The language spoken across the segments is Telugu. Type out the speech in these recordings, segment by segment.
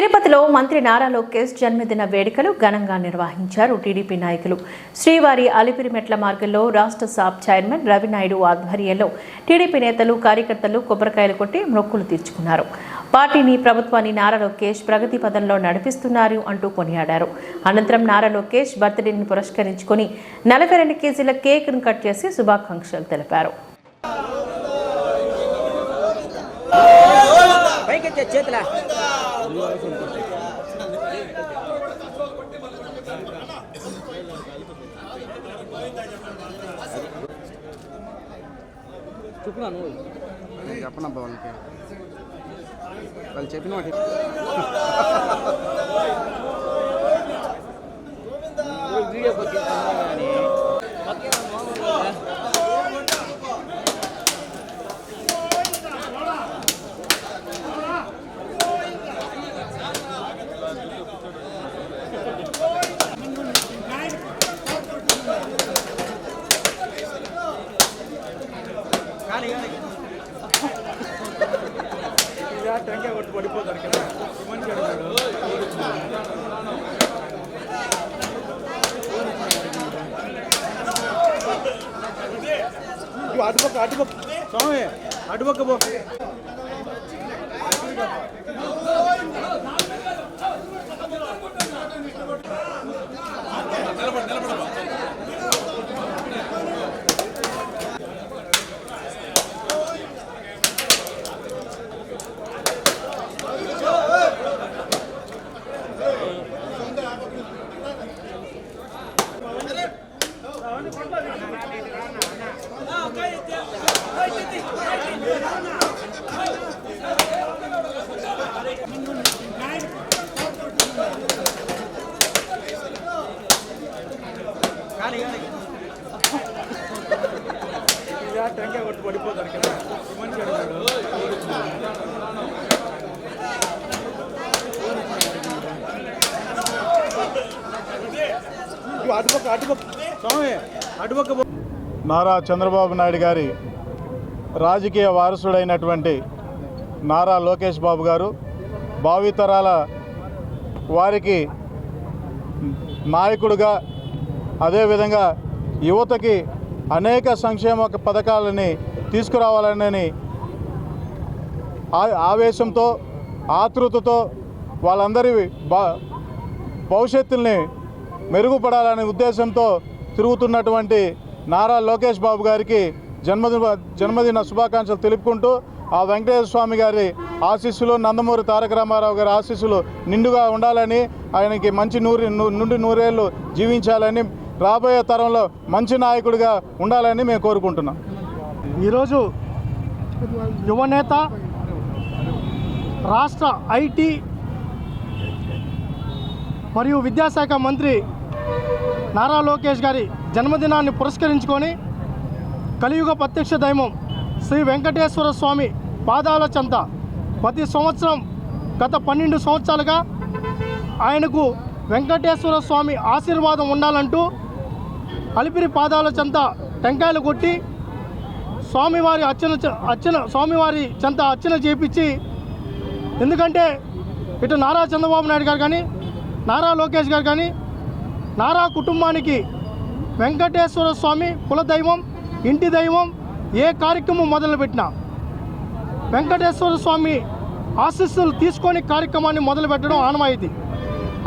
తిరుపతిలో మంత్రి నారా లోకేష్ జన్మదిన వేడుకలు ఘనంగా నిర్వహించారు. టీడీపీ నాయకులు శ్రీవారి అలిపిరి మెట్ల మార్గంలో రాష్ట్ర సాబ్ చైర్మన్ రవినాయుడు ఆధ్వర్యంలో టీడీపీ నేతలు కార్యకర్తలు కొబ్బరికాయలు కొట్టి మొక్కులు తీర్చుకున్నారు. పార్టీని ప్రభుత్వాన్ని నారా లోకేష్ ప్రగతి పదంలో నడిపిస్తున్నారు అంటూ కొనియాడారు. అనంతరం నారా లోకేష్ బర్త్డేని పురస్కరించుకొని 42 కేజీల కేక్ను కట్ చేసి శుభాకాంక్షలు తెలిపారు. చెప్పనబ్బా వాళ్ళకి వాళ్ళు చెప్పిన వాటి టెంకాయ కొట్టి పడిపోతారు కదా మంచి అటుపక్క అటుపక్క స్వామి అటుపక్క పో టెంకాయ కొట్టి పడిపోతారు కదా మంచి అటుపక్క అటుపక్క స్వామి అటుపక్క. నారా చంద్రబాబు నాయుడు గారి రాజకీయ వారసుడైనటువంటి నారా లోకేష్ బాబు గారు భావితరాల వారికి నాయకుడిగా, అదేవిధంగా యువతకి అనేక సంక్షేమ పథకాలని తీసుకురావాలని ఆవేశంతో, ఆతృతతో వాళ్ళందరి భవిష్యత్తుల్ని మెరుగుపడాలనే ఉద్దేశంతో తిరుగుతున్నటువంటి నారా లోకేష్ బాబు గారికి జన్మదిన శుభాకాంక్షలు తెలుపుకుంటూ ఆ వెంకటేశ్వర స్వామి గారి ఆశీస్సులు, నందమూరి తారక రామారావు గారి ఆశీస్సులు నిండుగా ఉండాలని, ఆయనకి మంచి నుండి నూరేళ్ళు జీవించాలని, రాబోయే తరంలో మంచి నాయకుడిగా ఉండాలని మేము కోరుకుంటున్నాం. ఈరోజు యువనేత, రాష్ట్ర ఐటీ మరియు విద్యాశాఖ మంత్రి నారా లోకేష్ గారి జన్మదినాన్ని పురస్కరించుకొని కలియుగ ప్రత్యక్ష దైవం శ్రీ వెంకటేశ్వర స్వామి పాదాల చెంత ప్రతి సంవత్సరం గత 12 సంవత్సరాలుగా ఆయనకు వెంకటేశ్వర స్వామి ఆశీర్వాదం ఉండాలంటూ అలిపిరి పాదాల చెంత టెంకాయలు కొట్టి స్వామివారి స్వామివారి చెంత అర్చన చేపించి, ఎందుకంటే ఇటు నారా చంద్రబాబు నాయుడు గారు కానీ, నారా లోకేష్ గారు కానీ, నారా కుటుంబానికి వెంకటేశ్వర స్వామి కులదైవం, ఇంటి దైవం. ఏ కార్యక్రమం మొదలుపెట్టినా వెంకటేశ్వర స్వామి ఆశీస్సులు తీసుకొని కార్యక్రమాన్ని మొదలుపెట్టడం ఆనవాయితీ.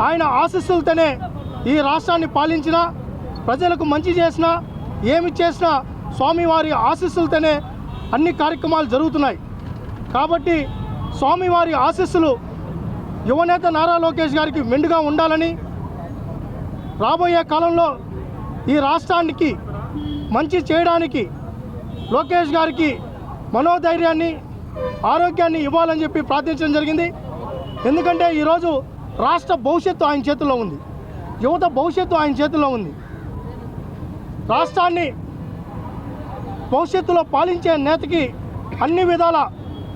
ఆయన ఆశీస్సులతోనే ఈ రాష్ట్రాన్ని పాలించినా, ప్రజలకు మంచి చేసినా, ఏమి చేసినా స్వామివారి ఆశీస్సులతోనే అన్ని కార్యక్రమాలు జరుగుతున్నాయి. కాబట్టి స్వామివారి ఆశీస్సులు యువనేత నారా లోకేష్ గారికి మెండుగా ఉండాలని, రాబోయే కాలంలో ఈ రాష్ట్రానికి మంచి చేయడానికి లోకేష్ గారికి మనోధైర్యాన్ని, ఆరోగ్యాన్ని ఇవ్వాలని చెప్పి ప్రార్థించడం జరిగింది. ఎందుకంటే ఈరోజు రాష్ట్ర భవిష్యత్తు ఆయన చేతుల్లో ఉంది, యువత భవిష్యత్తు ఆయన చేతుల్లో ఉంది. రాష్ట్రాన్ని భవిష్యత్తులో పాలించే నేతకి అన్ని విధాల